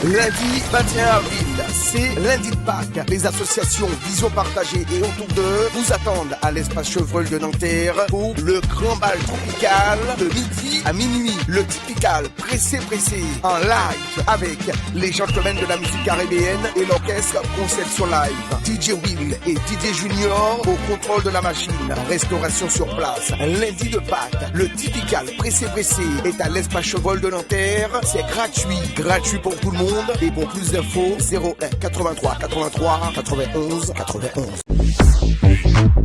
Lundi 21 avril, c'est lundi de Pâques. Les associations Vision Partagée et Autour d'eux vous attendent à l'espace Chevreul de Nanterre pour le grand bal tropical de midi à minuit. Le typical pressé en live avec les gentlemen de la musique caribéenne et l'orchestre Conception Live. DJ Will et DJ Junior au contrôle de la machine. Restauration sur place. Lundi de Pâques, le typical pressé est à l'espace Chevreul de Nanterre. C'est gratuit pour tout le monde. Et pour plus d'infos, 01 83 83 91 91.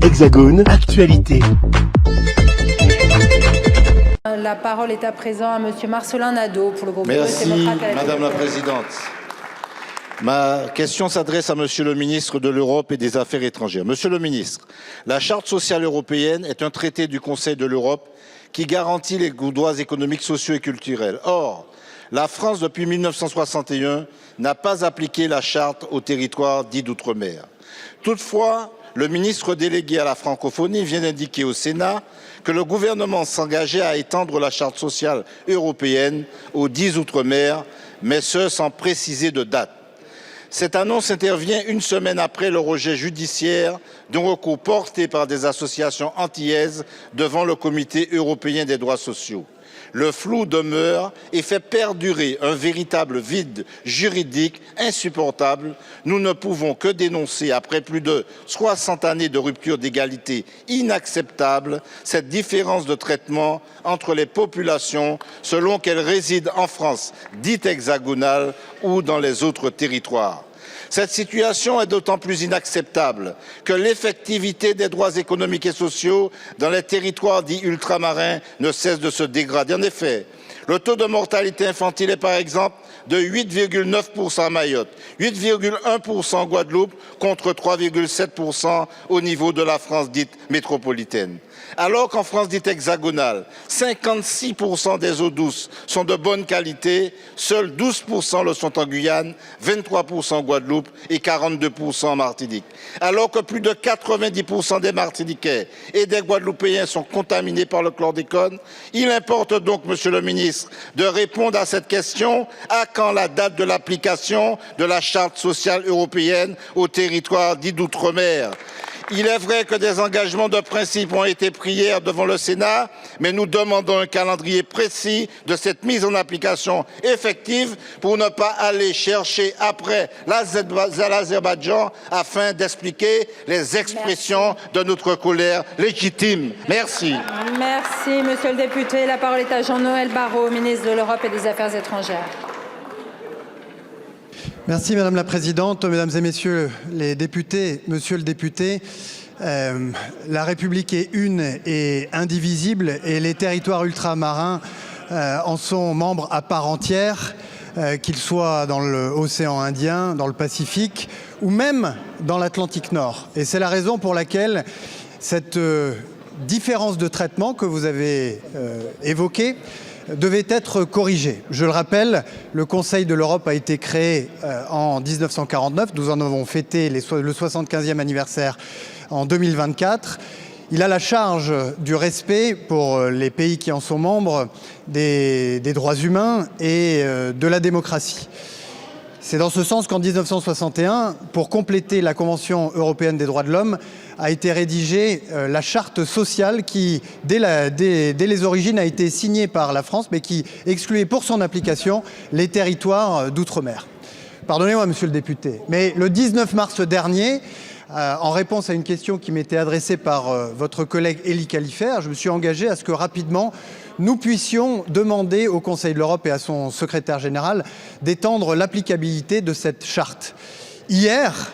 Hexagone, actualité. La parole est à présent à Monsieur Marcelin Nadeau pour le groupe Merci, démocrate. Madame la Présidente. Ma question s'adresse à Monsieur le ministre de l'Europe et des Affaires étrangères. Monsieur le ministre, la Charte sociale européenne est un traité du Conseil de l'Europe qui garantit les droits économiques, sociaux et culturels. Or, la France, depuis 1961, n'a pas appliqué la charte aux territoires dits d'outre-mer. Toutefois, le ministre délégué à la francophonie vient d'indiquer au Sénat que le gouvernement s'engageait à étendre la charte sociale européenne aux 10 outre-mer, mais ce sans préciser de date. Cette annonce intervient une semaine après le rejet judiciaire d'un recours porté par des associations antillaises devant le Comité européen des droits sociaux. Le flou demeure et fait perdurer un véritable vide juridique insupportable. Nous ne pouvons que dénoncer, après plus de 60 années de rupture d'égalité inacceptable, cette différence de traitement entre les populations selon qu'elles résident en France dite hexagonale ou dans les autres territoires. Cette situation est d'autant plus inacceptable que l'effectivité des droits économiques et sociaux dans les territoires dits ultramarins ne cesse de se dégrader. En effet, le taux de mortalité infantile est par exemple de 8,9% à Mayotte, 8,1% en Guadeloupe contre 3,7% au niveau de la France dite métropolitaine. Alors qu'en France dite hexagonale, 56% des eaux douces sont de bonne qualité, seuls 12% le sont en Guyane, 23% en Guadeloupe et 42% en Martinique. Alors que plus de 90% des Martiniquais et des Guadeloupéens sont contaminés par le chlordécone, il importe donc, Monsieur le ministre, de répondre à cette question. À quand la date de l'application de la Charte sociale européenne aux territoires dits d'outre-mer ? Il est vrai que des engagements de principe ont été pris hier devant le Sénat, mais nous demandons un calendrier précis de cette mise en application effective pour ne pas aller chercher après l'Azerbaïdjan afin d'expliquer les expressions de notre colère légitime. Merci. Merci, Monsieur le député. La parole est à Jean-Noël Barrot, ministre de l'Europe et des Affaires étrangères. Merci Madame la Présidente, Mesdames et Messieurs les députés, Monsieur le député, la République est une et indivisible et les territoires ultramarins en sont membres à part entière, qu'ils soient dans l'océan Indien, dans le Pacifique ou même dans l'Atlantique Nord. Et c'est la raison pour laquelle cette différence de traitement que vous avez évoquée devait être corrigé. Je le rappelle, le Conseil de l'Europe a été créé en 1949. Nous en avons fêté le 75e anniversaire en 2024. Il a la charge du respect pour les pays qui en sont membres des droits humains et de la démocratie. C'est dans ce sens qu'en 1961, pour compléter la Convention européenne des droits de l'homme, a été rédigée la charte sociale qui, dès les origines, a été signée par la France, mais qui excluait pour son application les territoires d'outre-mer. Pardonnez-moi, monsieur le député, mais le 19 mars dernier, en réponse à une question qui m'était adressée par votre collègue Élie Califert, je me suis engagé à ce que rapidement nous puissions demander au Conseil de l'Europe et à son secrétaire général d'étendre l'applicabilité de cette charte. Hier,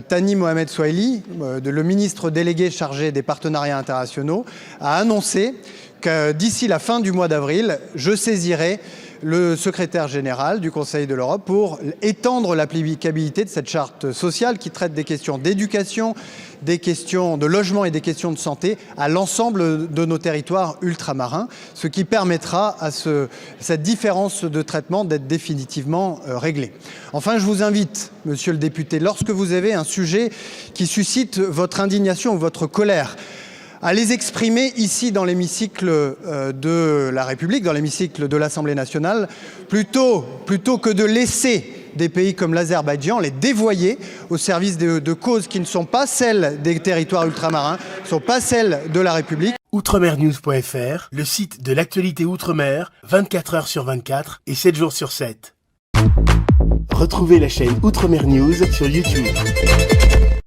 Thani Mohamed Sohaili, le ministre délégué chargé des partenariats internationaux, a annoncé que d'ici la fin du mois d'avril, je saisirai le secrétaire général du Conseil de l'Europe pour étendre l'applicabilité de cette charte sociale qui traite des questions d'éducation, des questions de logement et des questions de santé à l'ensemble de nos territoires ultramarins, ce qui permettra à cette différence de traitement d'être définitivement réglée. Enfin, je vous invite, monsieur le député, lorsque vous avez un sujet qui suscite votre indignation ou votre colère, à les exprimer ici dans l'hémicycle de la République, dans l'hémicycle de l'Assemblée nationale, plutôt que de laisser des pays comme l'Azerbaïdjan, les dévoyer au service de causes qui ne sont pas celles des territoires ultramarins, ne sont pas celles de la République. Outremernews.fr, le site de l'actualité outre-mer, 24 heures sur 24 et 7 jours sur 7. Retrouvez la chaîne Outremer News sur YouTube.